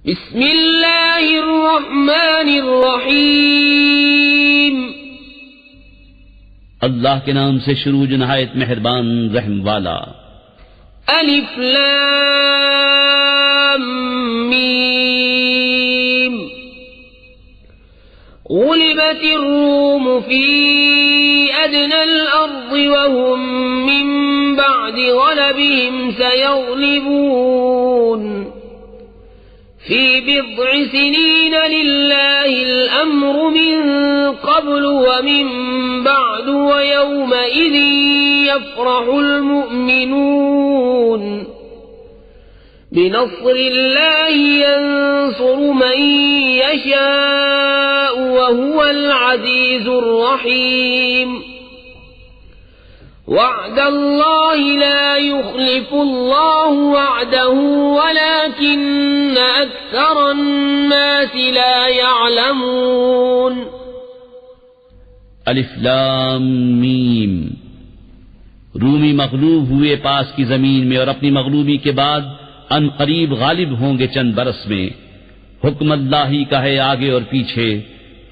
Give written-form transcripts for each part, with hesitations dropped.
बिस्मिल्लाहिर्रहमानिर्रहीम। अल्लाह के नाम से शुरू जो नहायत मेहरबान रहम वाला। अलिफ लाम मीम। गुलिबतिर रूम फी अदनल अर्द वहुम मिन बअदि गलबिहिम सयग़लिबून फी बिद्इ सिनीन लिल्लाहिल अम्रु मिन क़ब्लु व मिन बअदु व यौमइज़िन यफ़रहुल मुअ्मिनून बिनस्रिल्लाहि यंसुरु मन यशाअ व हुवल अज़ीज़ुर रहीम। वअदल्लाहि ला युख़्लिफ़ुल्लाहु वअदहु वलाकिन्न अक्सरन्नासि ला यअलमून। अलिफ लाम मीम। रूमी मग़लूब हुए पास की जमीन में और अपनी मग़लूबी के बाद अन करीब गालिब होंगे चंद बरस में। हुक्म अल्लाह ही का है आगे और पीछे,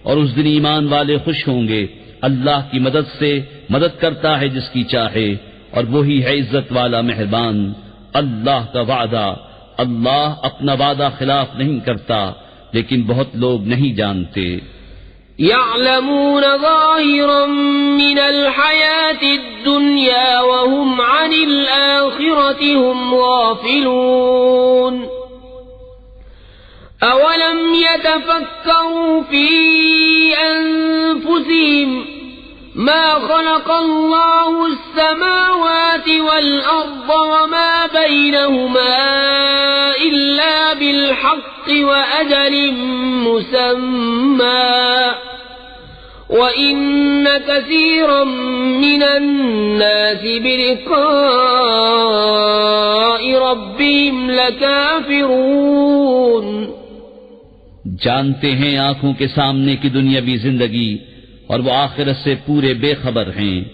और उस दिन ईमान वाले खुश होंगे। अल्लाह की मदद से मदद करता है जिसकी चाहे, और वो ही है इज्जत वाला मेहरबान। अल्लाह का वादा, अल्लाह अपना वादा खिलाफ नहीं करता, लेकिन बहुत लोग नहीं जानते। यअलमून ज़ाहिरन मिनल हयातिद दुनिया व हुम अनिल आखिरति हुम गाफिलून। अवलम यतफक्करू फी अनफुसिहिम मा खलक़ल्लाहु अस्समावाति वल अर्द वमा बैनहुमा इल्ला बिलहक़्क़ि व अजलिन मुसम्मा व इन्न कसीरन मिनन नासि बिलिक़ाइ रब्बिहिम लकाफ़िरून। जानते हैं आंखों के सामने की दुनियावी जिंदगी, और वो आखिरत से पूरे बेखबर हैं।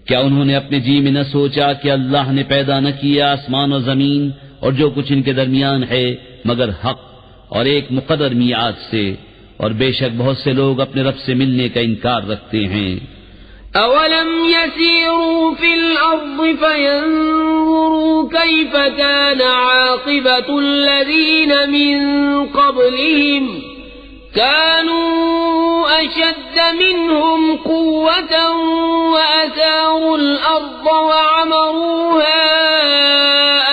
क्या उन्होंने अपने जी में न सोचा कि अल्लाह ने पैदा न किया आसमान और जमीन और जो कुछ इनके दरमियान है मगर हक और एक मुक़द्दर मियाद से, और बेशक बहुत से लोग अपने रब से मिलने का इनकार रखते हैं। अवलम यसीरू फिल अर्द फयंज़ुरू कैफ़ कान आक़िबतुल लज़ीन मिन क़ब्लिहिम कानू अशद्द मिनहुम क़ुव्वतन व असारुल अर्द व अमरूहा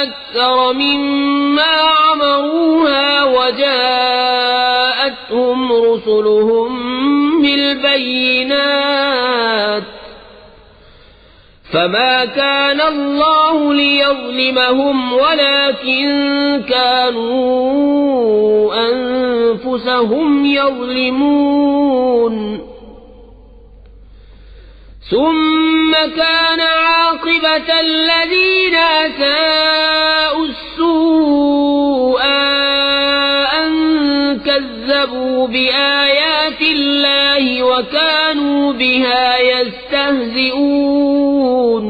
अक्सर मिम्मा अमरूहा व जाअतहुम रुसुलुहुम बिलबय्यिनात फमा कान अल्लाहु लियज़्लिमहुम वलाकिन कानू अनफुसहुम यज़्लिमून। सुम्म कान आक़िबतल लज़ीन असाअु अस्सूअ अन कज़्ज़बू बिआयातिल्लाहि व कानू बिहा यस्तहज़िऊन।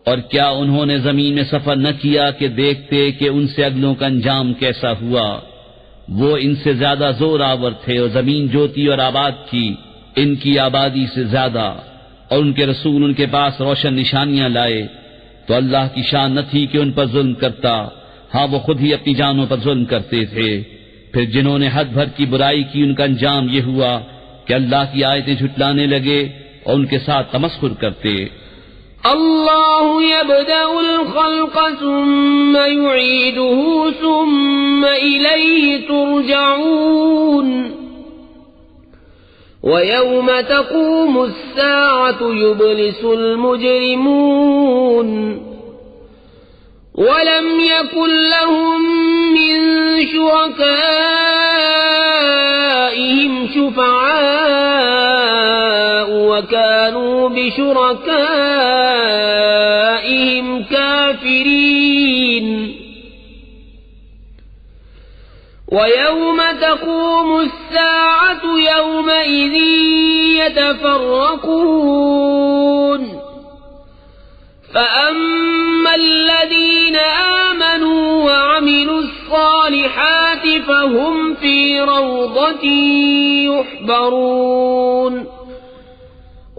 और क्या उन्होंने जमीन में सफर न किया कि देखते कि उनसे अगलों का अंजाम कैसा हुआ। वो इनसे ज्यादा जोर आवर थे, और जमीन जोती और आबाद थी इनकी आबादी से ज्यादा, और उनके रसूल उनके पास रोशन निशानियां लाए। तो अल्लाह की शान न थी कि उन पर जुल्म करता, हाँ वो खुद ही अपनी जानों पर जुल्म करते थे। फिर जिन्होंने हद भर की बुराई की उनका अंजाम ये हुआ कि अल्लाह की आयतें झुटलाने लगे और उनके साथ तमस्खुर करते। अल्लाहु यब्दउल खल्क़ सुम्म युईदुहु सुम्म इलैहि तुरजऊन। व यौम तक़ूमु अस्साअतु युब्लिसुल मुजरिमून। वलम यकुन लहुम मिन शुरकाइहिम शुफ़अआ व कानू बिशुरकाइहिम काफ़िरीन। व यौम तक़ूमु अस्साअतु यौमइज़िन यतफ़र्रक़ून। فأما الذين آمنوا وعملوا الصالحات فهم في روضة يحبرون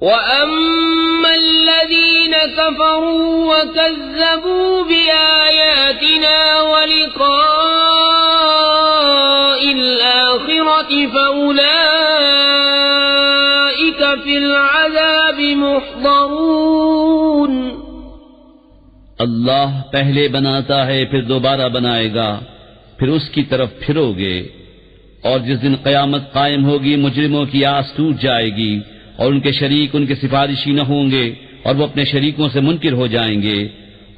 وأما الذين كفروا وكذبوا بآياتنا ولقاء الآخرة فأولئك في العذاب محضرون अल्लाह पहले बनाता है फिर दोबारा बनाएगा, फिर उसकी तरफ फिरोगे। और जिस दिन कयामत कायम होगी मुजरिमों की आस टूट जाएगी और उनके शरीक उनके सिफारिशी न होंगे और वो अपने शरीकों से मुनकिर हो जाएंगे।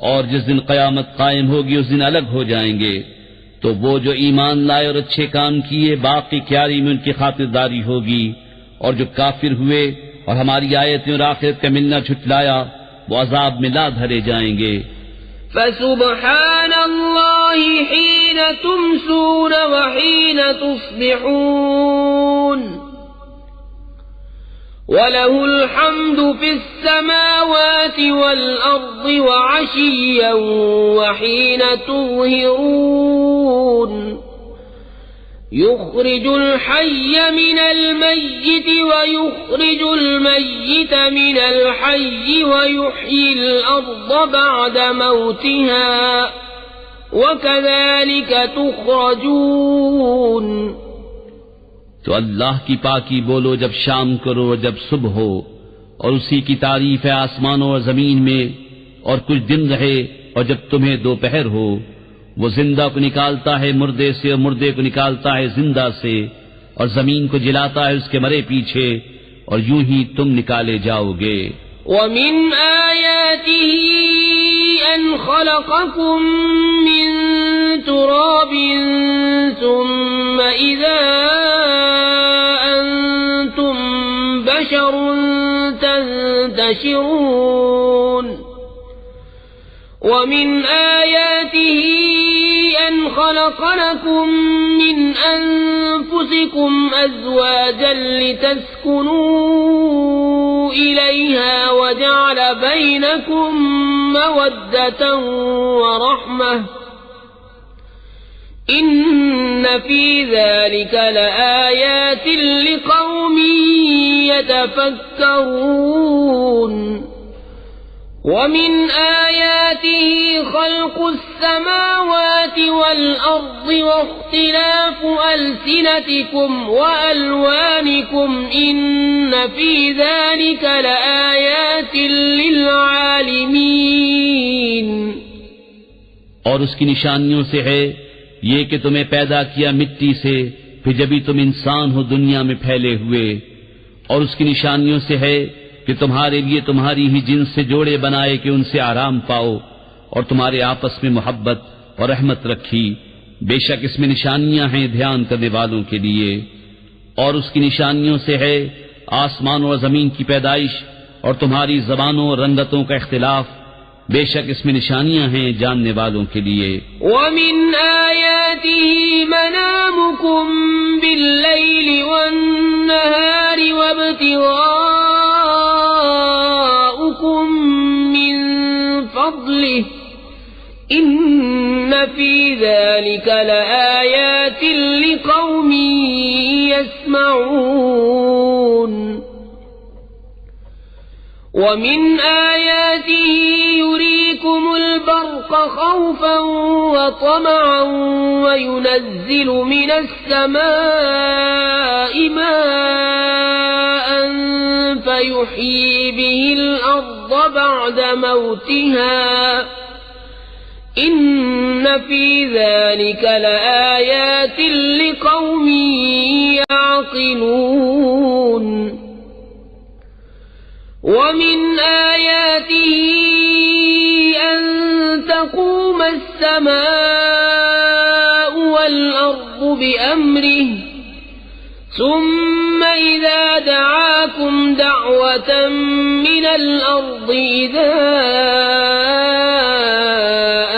और जिस दिन कयामत कायम होगी उस दिन अलग हो जाएंगे। तो वो जो ईमान लाए और अच्छे काम किए बाकी क्यारी में उनकी खातिरदारी होगी, और जो काफिर हुए और हमारी आयतें और आखिरत का मिलना छुटलाया वो अजाब में ला धरे जाएंगे। फसुब्हान अल्लाहि हीन तुमसून व हीन तुस्बिहून वलहुल हम्दु फिस समावाति वल अर्दि व अशिय्यन व हीन तुज़हिरून युख़रिजुल हय्य मिनल मय्यित व युख़रिजुल मय्यित मिनल हय्य व युह्यिल अर्द बअद मौतिहा व कज़ालिक तुख़रजून। तो अल्लाह की पाकी बोलो जब शाम करो और जब सुबह हो, और उसी की तारीफ है आसमानों और जमीन में, और कुछ दिन रहे और जब तुम्हें दोपहर हो। वो जिंदा को निकालता है मुर्दे से और मुर्दे को निकालता है जिंदा से, और जमीन को जिलाता है उसके मरे पीछे, और यूं ही तुम निकाले जाओगे। वमिन आयातिही अन खलक़कुम मिन तुराबिन सुम्मा इज़ा अंतुम बशरुन तंतशिरून वमिन आयातिही أن خلق لكم من أنفسكم أزواجا لتسكنوا إليها وجعل بينكم مودة ورحمة إن في ذلك لآيات لقوم يتفكرون ومن آياته خلق السماوات والأرض واختلاف ألسنتكم وألوانكم إن في ذلك لآيات للعالمين। और उसकी निशानियों से है ये कि तुम्हें पैदा किया मिट्टी से, फिर जब भी तुम इंसान हो दुनिया में फैले हुए। और उसकी निशानियों से है कि तुम्हारे लिए तुम्हारी ही जिन्स से जोड़े बनाए कि उनसे आराम पाओ, और तुम्हारे आपस में मोहब्बत और रहमत रखी। बेशक इसमें निशानियां हैं ध्यान करने वालों के लिए। और उसकी निशानियों से है आसमान और जमीन की पैदाइश और तुम्हारी जबानों और रंगतों का इख्तिलाफ। बेशक इसमें निशानियां हैं जानने वालों के लिए। वमिन आयातिही मनामुकुम बिल्लैलि वन्नहारि वब्तिगाउकुम मिन फद्लिहि इन्न फी ज़ालिका लआयातिन लिक़ौमिन यस्मऊन। वमिन आयातिही युरीकुमुल बर्क़ ख़ौफ़न व तमअन व युनज़्ज़िलु मिनस समाइ माअन फयुह्यी बिहिल अर्द बअद मौतिहा इन्न फी ज़ालिका लआयातिन लिक़ौमिन यअक़िलून। वमिन आयातिही अन तक़ूम अस्समाउ वल अर्दु बिअम्रिहि सुम्मा इज़ा दअाकुम दअवतन मिनल अर्दि इज़ा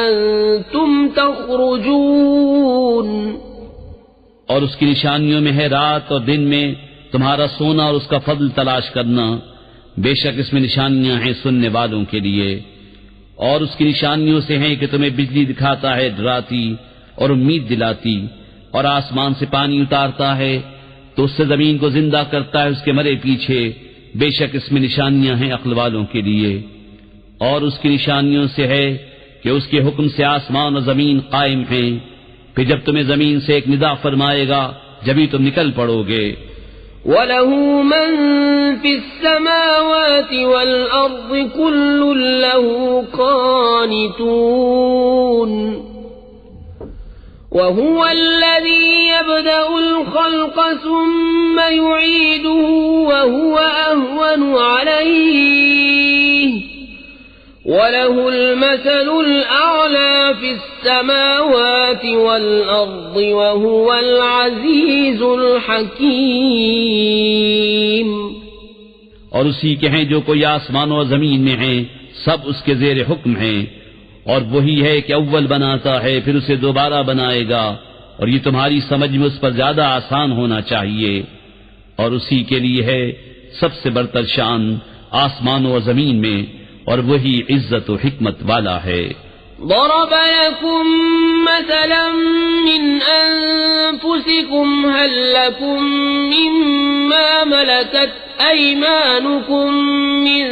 अंतुम तख़रुजून। और उसकी निशानियों में है रात और दिन में तुम्हारा सोना और उसका फضل तलाश करना। बेशक इसमें निशानियां हैं सुनने वालों के लिए। और उसकी निशानियों से है कि तुम्हें बिजली दिखाता है डराती और उम्मीद दिलाती, और आसमान से पानी उतारता है तो उससे जमीन को जिंदा करता है उसके मरे पीछे, बेशक इसमें निशानियां हैं अक्ल वालों के लिए। और उसकी निशानियों से है कि उसके हुक्म से आसमान और जमीन कायम हैं। फिर जब तुम्हें जमीन से एक निदा फरमाएगा जभी तुम निकल पड़ोगे। वलहु मन फिस्समावाति वल अर्ज़ि कुल्लुन लहु क़ानितून वहुवल्लज़ी यब्दउल ख़ल्क़ सुम्मा युईदुहु वहुव अहवनु अलैहि वलहुल मसलुल अअला फिस्समावाति वल अर्ज़ि वहुवल अज़ीज़ुल हकीम। और उसी के हैं जो कोई आसमानों और जमीन में हैं, सब उसके ज़ेर हुक्म हैं। और वही है कि अव्वल बनाता है फिर उसे दोबारा बनाएगा, और ये तुम्हारी समझ में उस पर ज्यादा आसान होना चाहिए। और उसी के लिए है सबसे बरतर शान आसमानों और जमीन में, और वही इज्जत और हिकमत वाला है। ضرب لكم مثلا من أنفسكم هل لكم مما ملكت أيمانكم من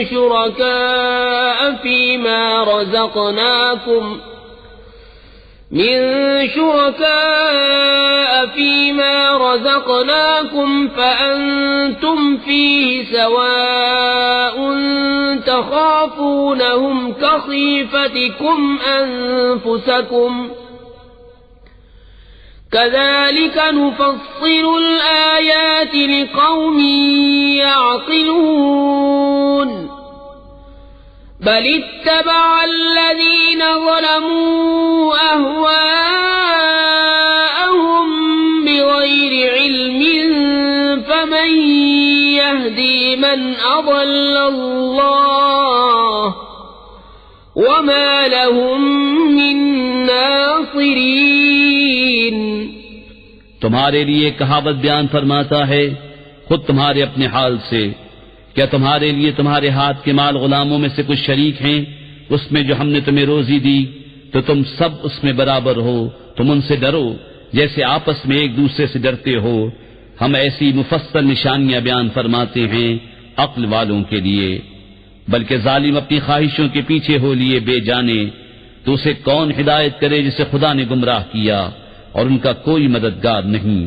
شركاء فيما رزقناكم فأنتم فيه سواء تخافونهم كخيفتكم أنفسكم كذلك نفصل الآيات لقوم يعقلون بل اتبع الذين ظلموا أهواءهم بغير علم فمن يهدي من أضل الله وما لهم من नासिरीन। तुम्हारे लिए कहावत बयान फरमाता है खुद तुम्हारे अपने हाल से, क्या तुम्हारे लिए तुम्हारे हाथ के माल गुलामों में से कुछ शरीक हैं उसमें जो हमने तुम्हें रोजी दी, तो तुम सब उसमें बराबर हो। तुम उनसे डरो जैसे आपस में एक दूसरे से डरते हो। हम ऐसी मुफस्सल निशानियां बयान फरमाते हैं अक्ल वालों के लिए। बल्कि जालिम अपनी ख्वाहिशों के पीछे हो लिए बेजाने, तो उसे कौन हिदायत करे जिसे खुदा ने गुमराह किया और उनका कोई मददगार नहीं।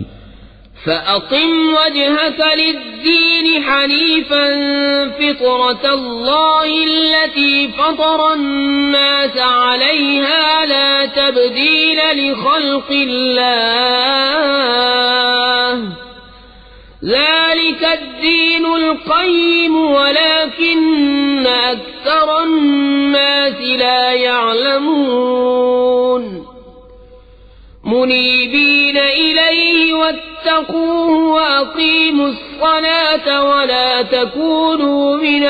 فأقم وجهك للدين حنيفا فطرة الله التي فطر الناس عليها لا تبديل لخلق الله ذلك الدين القيم ولكن أكثر الناس لا يعلمون منيبين إليه واتقوه وأقيموا الصلاة ولا تكونوا من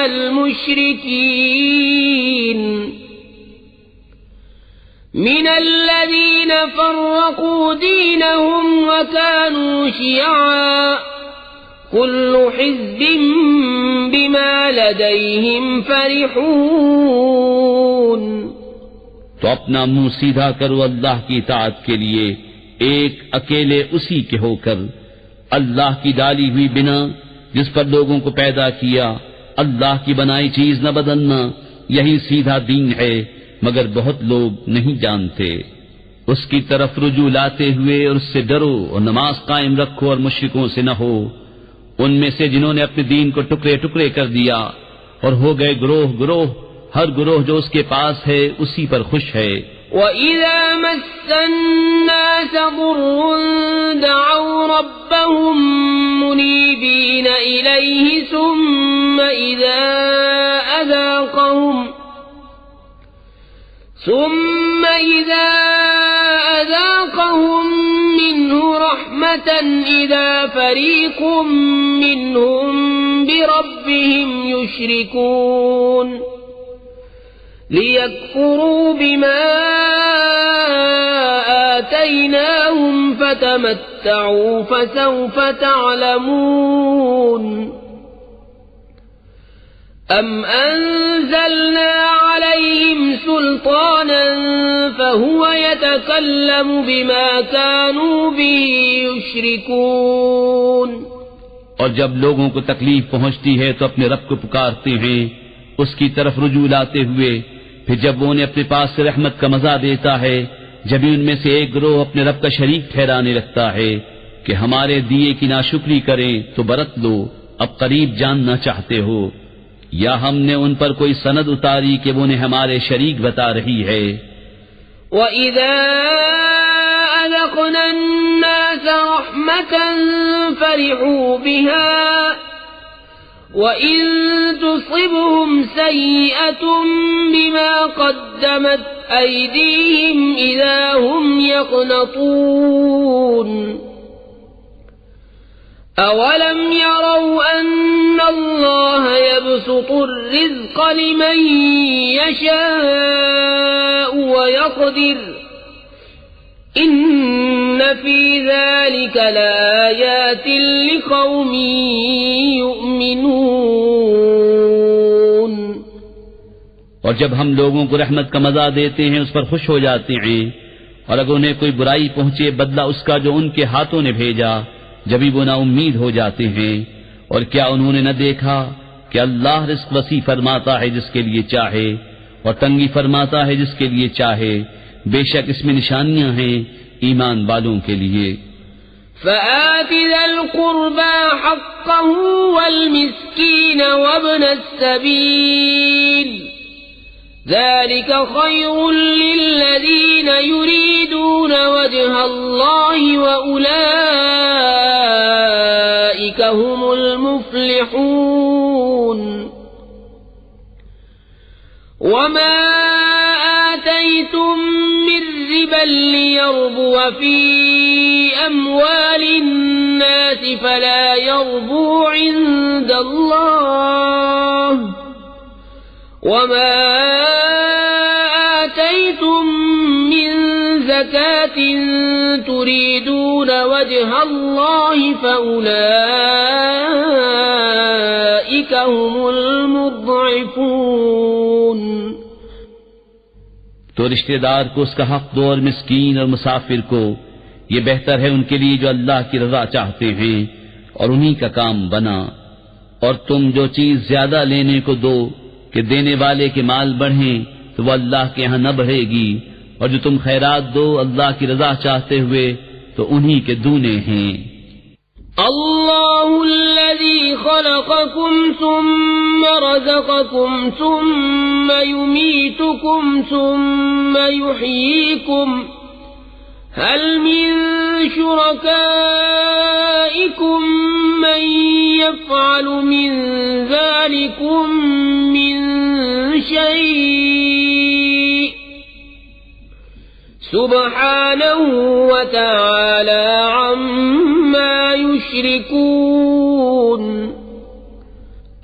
المشركين من الذين فرقوا دينهم وكانوا شيعا كل حزب بما لديهم فرحون। तो अपना मुंह सीधा करो अल्लाह की इताअत के लिए, एक अकेले उसी के होकर, अल्लाह की डाली हुई बिना जिस पर लोगों को पैदा किया, अल्लाह की बनाई चीज न बदलना, यही सीधा दीन है, मगर बहुत लोग नहीं जानते। उसकी तरफ रुजू लाते हुए और उससे डरो और नमाज कायम रखो और मुशरिकों से न हो, उनमें से जिन्होंने अपने दीन को टुकड़े टुकड़े कर दिया और हो गए ग्रोह ग्रोह, हर ग्रोह जो उसके पास है उसी पर खुश है। وَإِذَا مَسَّ النَّاسَ ضُرٌّ دَعَوْا رَبَّهُم مُنِيبِينَ إِلَيْهِ ثُمَّ إِذَا أَذَاقَهُم مِّنْهُ رَحْمَةً إِذَا فَرِيقٌ مِّنْهُم بِرَبِّهِمْ يُشْرِكُونَ ليكفروا بما آتيناهم فتمتعوا فسوف تعلمون أم أنزلنا عليهم سلطانا فهو يتكلم بما كانوا به يشركون। और जब लोगों को तकलीफ पहुंचती है तो अपने रब को पुकारते हैं उसकी तरफ रुजू लाते हुए, फिर जब वो उन्हें अपने पास से रहमत का मजा देता है, जब भी उनमें से एक गिरोह अपने रब का शरीक ठहराने लगता है कि हमारे दिए की नाशुक्री करें तो बरत लो, अब करीब जानना चाहते हो, या हमने उन पर कोई सनद उतारी कि वो उन्हें हमारे शरीक बता रही है। وَإِذَا أَذَقْنَا النَّاسَ رَحْمَةً فَرِحُوا بِهَا وَإِن تُصِبْهُمْ سَيِّئَةٌ بِمَا قَدَّمَتْ أَيْدِيهِمْ إِذَا هُمْ يَقْنَطُونَ أَوَلَمْ يَرَوْا أَنَّ اللَّهَ يَبْسُطُ الرِّزْقَ لِمَن يَشَاءُ وَيَقْدِرُ إِنَّ فِي ذَلِكَ لَآيَاتٍ لِقَوْمٍ يُؤْمِنُونَ। और जब हम लोगों को रहमत का मजा देते हैं उस पर खुश हो जाते हैं, और अगर उन्हें कोई बुराई पहुंचे बदला उसका जो उनके हाथों ने भेजा, जब भी वो ना उम्मीद हो जाते हैं। और क्या उन्होंने न देखा कि अल्लाह रिज़्क़ वसी फरमाता है जिसके लिए चाहे और तंगी फरमाता है जिसके लिए चाहे, बेशक इसमें निशानियां हैं ईमान वालों के लिए। فآت ذا القربى حقه والمسكين وابن السبيل ذلك خير للذين يريدون وجه الله وأولئك هم المفلحون وما آتيتم من ربا ليربو في أموال الناس فلا يربو عند الله وما آتيتم من زكاة تريدون وجه الله فأولئك هم المضعفون। तो रिश्तेदार को उसका हक दो और मिस्कीन और मुसाफिर को, ये बेहतर है उनके लिए जो अल्लाह की रजा चाहते हैं और उन्हीं का काम बना। और तुम जो चीज ज्यादा लेने को दो कि देने वाले के माल बढ़े तो वह अल्लाह के यहाँ न बढ़ेगी, और जो तुम खैरात दो अल्लाह की रजा चाहते हुए तो उन्हीं के दूने हैं। अल्लाहुल्लज़ी खलक़कुम सुम्मा रज़क़कुम सुम्मा युमीतुकुम सुम्मा युहयीकुम हल मिन शुरकाइकुम मन यफ़अलु मिन ज़ालिकुम मिन शै सुब्हानहु व तआला अम्मा युश्रिकून।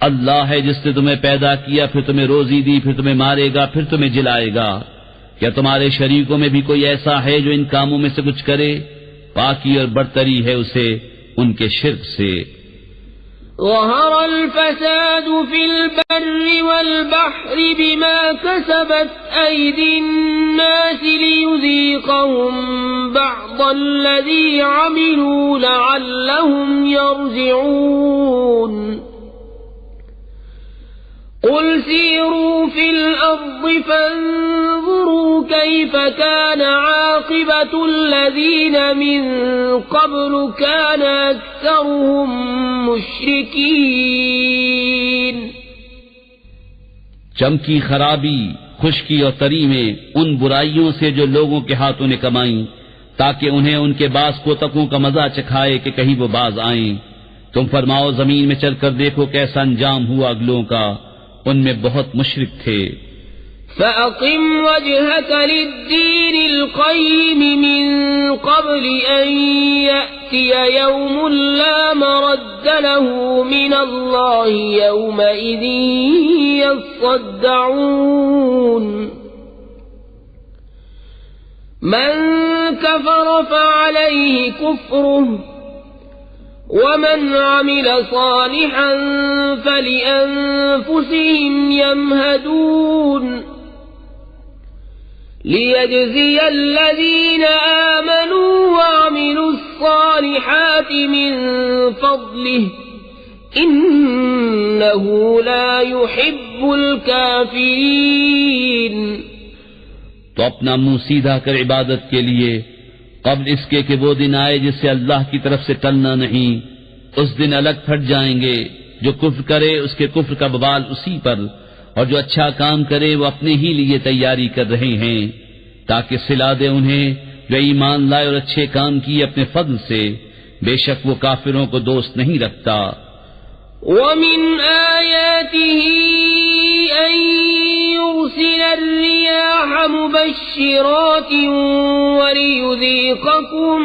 अल्लाह है जिसने तुम्हें पैदा किया, फिर तुम्हें रोजी दी, फिर तुम्हें मारेगा, फिर तुम्हें जिलाएगा। क्या तुम्हारे शरीकों में भी कोई ऐसा है जो इन कामों में से कुछ करे? पाकी और बरतरी है उसे उनके शिर्क से। ظهر الفساد في البر والبحر بما كسبت أيدي الناس ليذيقهم بعض الذي عملوا لعلهم يرجعون قل سيروا في الأرض فانظروا كيف كان عاقبة الذين من قبل كان أكثرهم मुश्रिकीन। चमकी खराबी, खुशकी और तरी में उन बुराइयों से जो लोगों के हाथों ने कमाई, ताकि उन्हें उनके बास कोतकों का मजा चखाए कि कहीं वो बाज आएं। तुम फरमाओ जमीन में चलकर देखो कैसा अंजाम हुआ अगलों का, उनमें बहुत मुशरिक थे। فأقم وجهك للدين القيم من قبل أن يأتي يوم لا مرد له من الله يومئذ يصدعون من كفر فعليه كفره ومن عمل صالحا فلأنفسهم يمهدون ليجزي الذين آمنوا وعملوا الصالحات من فضله إنه لا يحب الكافرين। तो अपना मुंह सीधा कर इबादत के लिए कब्ल इसके कि वो दिन आए जिससे अल्लाह की तरफ से टलना नहीं। उस दिन अलग फट जाएंगे। जो कुफ्र करे उसके कुफ्र का बवाल उसी पर, और जो अच्छा काम करे वो अपने ही लिए तैयारी कर रहे हैं, ताकि सिला दे उन्हें जो ईमान लाए और अच्छे काम किए अपने फضل से। बेशक वो काफिरों को दोस्त नहीं रखता। ومن آياته أن يرسل الرياح مبشرات وليذيقكم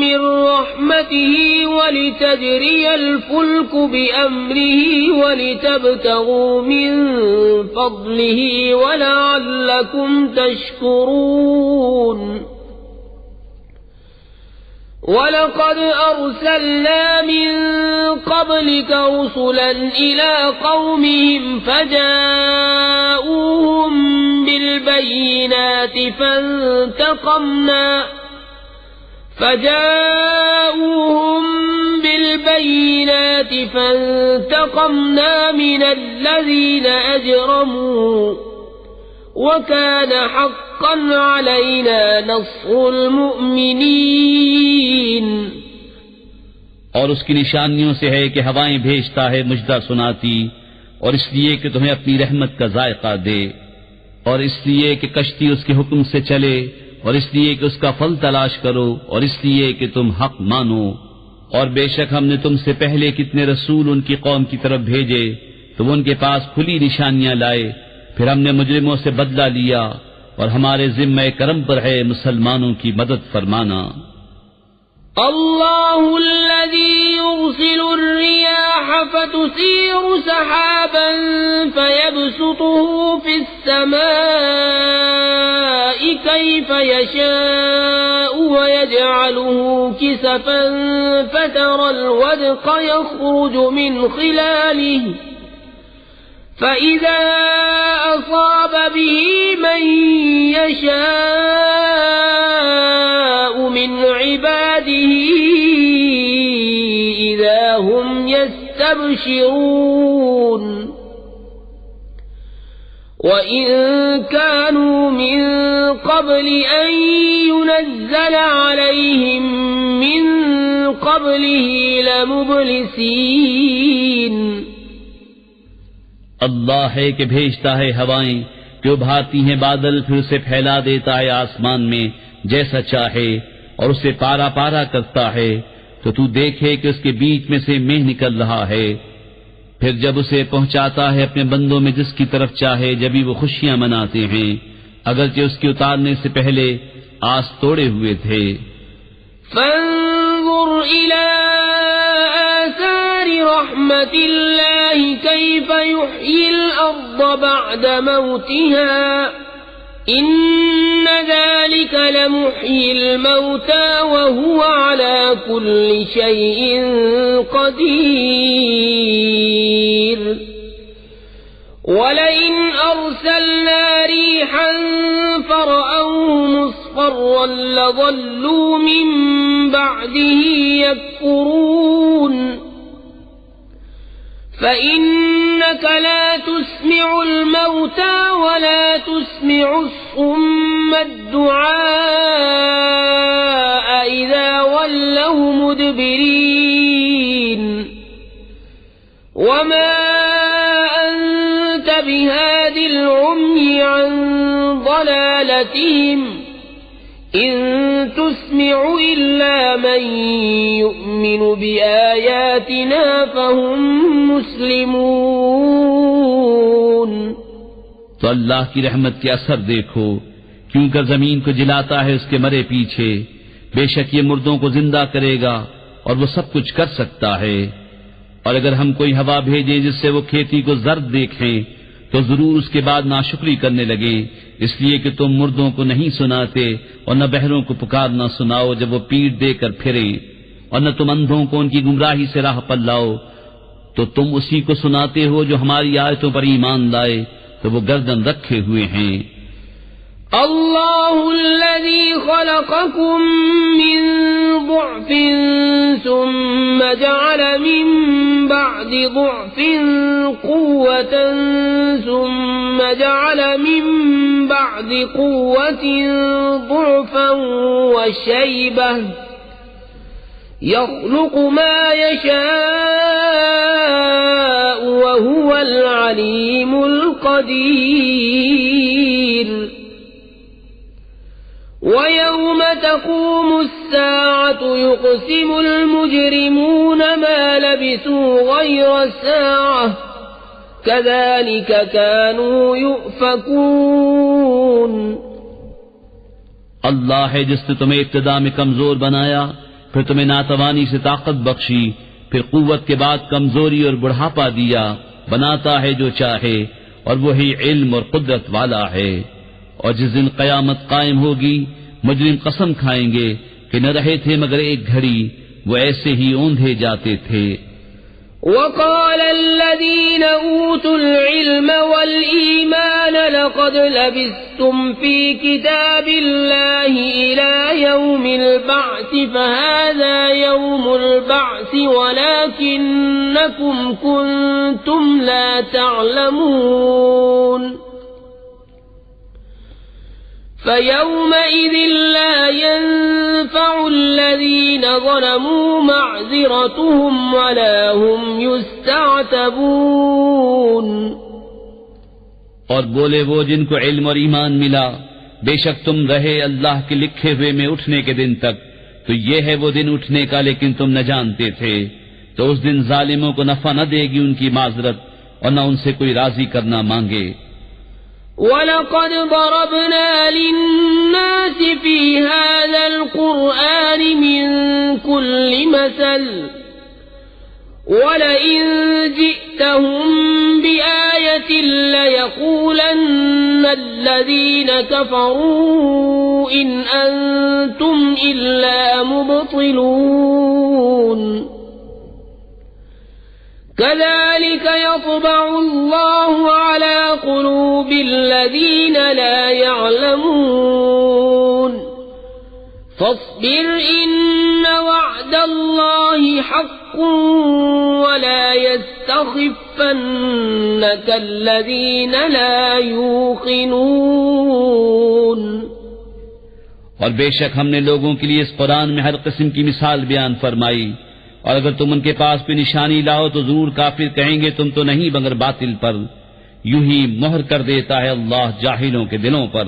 من رحمته ولتجري الفلك بأمره ولتبتغوا من فضله ولعلكم تشكرون। ولقد أرسلنا من قبلك رسلا إلى قومهم فجاءوهم بالبينات فانتقمنا من الذين أجرموا وكان حقا علينا نصر المؤمنين। और उसकी निशानियों से है कि हवाएं भेजता है मुजदा सुनाती, और इसलिए कि तुम्हें अपनी रहमत का जायका दे, और इसलिए कि कश्ती उसके हुक्म से चले, और इसलिए कि उसका फल तलाश करो, और इसलिए कि तुम हक मानो। और बेशक हमने तुमसे पहले कितने रसूल उनकी कौम की तरफ भेजे तो वो उनके पास खुली निशानियां लाए, फिर हमने मुजरिमों से बदला लिया, और हमारे जिम्मे करम पर है मुसलमानों की मदद फरमाना। अल्लाहु अल्लज़ी युरसिलु अर्रियाह फतुसीरु सहाबन फयबसुतुहु फिस समाई कैफ यशाअ वयजअलुहु किसफन फतरल वदक़ यख़रुजु मिन खिलालिहि فإذا أصاب به من يشاء من عباده إذا هم يستبشرون وإن كانوا من قبل أن ينزل عليهم من قبله لمبلسين। अल्लाह है कि भेजता है हवाएं कि उभारती हैं बादल, फिर उसे फैला देता है आसमान में जैसा चाहे, और उसे पारा पारा करता है। तो तू देखे कि उसके बीच में से मेंह निकल रहा है, फिर जब उसे पहुंचाता है अपने बंदों में जिसकी तरफ चाहे, जब भी वो खुशियां मनाते हैं, अगरचे उसके उतारने से पहले आस तोड़े हुए थे। फंजुर इला आसारि रहमतिल्लाहि कैफ युह्यिल अर्द बअद मौतिहा इन्न ज़ालिका लमुह्यिल मौता वहुवा अला कुल्लि शैइन क़दीर। वलइन अर्सलना रीहन फ़रअवहु मुस्फ़र्रन लज़ल्लू मिन बअदिही यकफ़ुरून فإنك لا تسمع الموتى ولا تسمع الصم الدعاء إذا ولوا مدبرين وما أنت بهاد العمي عن ضلالتهم إن تسمع إلا من يؤمن بآياتنا فهم मुस्लिमून। तो अल्लाह की रहमत के असर देखो, क्यों कर जमीन को जिलाता है उसके मरे पीछे। बेशक ये मुर्दों को जिंदा करेगा और वो सब कुछ कर सकता है। और अगर हम कोई हवा भेजें जिससे वो खेती को जर्द देखें तो जरूर उसके बाद नाशुक्री करने लगे, इसलिए कि तुम मुर्दों को नहीं सुनाते और न बहरों को पुकारना सुनाओ जब वो पीठ देकर फिरे। और न तुम अंधों को उनकी गुमराही से राह पर लाओ, तो तुम उसी को सुनाते हो जो हमारी आयतों पर ईमान लाए, तो वो गर्दन रखे हुए हैं। अल्लाहुल्लज़ी खलक़कुम मिन दुअफ़िन सुम्मा जअल मिन बअदि दुअफ़िन क़ुव्वतन सुम्मा जअल मिन बअदि क़ुव्वतिन दुअफ़न व शैबह यख़्लुक़ु मा यशाअ व हुवल अलीमुल क़दीर। वयौम तक़ूमु अस्साअतु युक़सिमुल मुजरिमून मा लबिसू गैर साअह कज़ालिक कानू युफ़कून। अल्लाह है जिसने तुम्हें इब्तिदा में कमजोर बनाया, फिर तुम्हें नातवानी से ताकत बख्शी, फिर कुव्वत के बाद कमजोरी और बुढ़ापा दिया। बनाता है जो चाहे और वही इल्म और कुदरत वाला है। और जिस दिन कयामत कायम होगी, मुजरिम कसम खाएंगे कि न रहे थे मगर एक घड़ी वो ऐसे ही औंधे जाते थे। वक़ाल अल्लज़ीन ऊतुल इल्म वल ईमान लक़द लबिस्तुम फी किताबिल्लाहि इला यौमिल बअस फहाज़ा यौमुल बअस वलाकिन्नकुम कुन्तुम ला तअलमून। फयौमइज़ ला यंफ़उ अल्लज़ीन ज़लमू मअज़िरतुहुम वला हुम युस्तअतबून। और बोले वो जिनको इल्म और ईमान मिला, बेशक तुम रहे अल्लाह के लिखे हुए में उठने के दिन तक, तो ये है वो दिन उठने का, लेकिन तुम न जानते थे। तो उस दिन जालिमों को नफा न देगी उनकी माजरत और न उनसे कोई राजी करना मांगे। वलक़द ज़रबना लिन्नास फ़ी हाज़ल क़ुरआन मिन कुल्लि मसल वलइन जि'तहुम बिआयतिन लयक़ूलन्न अल्लज़ीन कफ़रू इन अंतुम इल्ला मुब्तिलून। कज़ालिक यत्बअु अल्लाहु अला क़ुलूबिल्लज़ीन ला यअलमून। फ़स्बिर इन्न वअदल्लाहि हक़्क़ुन वला यस्तख़िफ़्फ़न्नक अल्लज़ीन ला यूक़िनून। और बेशक हमने लोगों के लिए इस कुरान में हर किस्म की मिसाल बयान फरमाई, और अगर तुम उनके पास भी निशानी लाओ तो जरूर काफिर कहेंगे तुम तो नहीं मगर बातिल पर। यूं ही मोहर कर देता है अल्लाह जाहिलों के दिलों पर।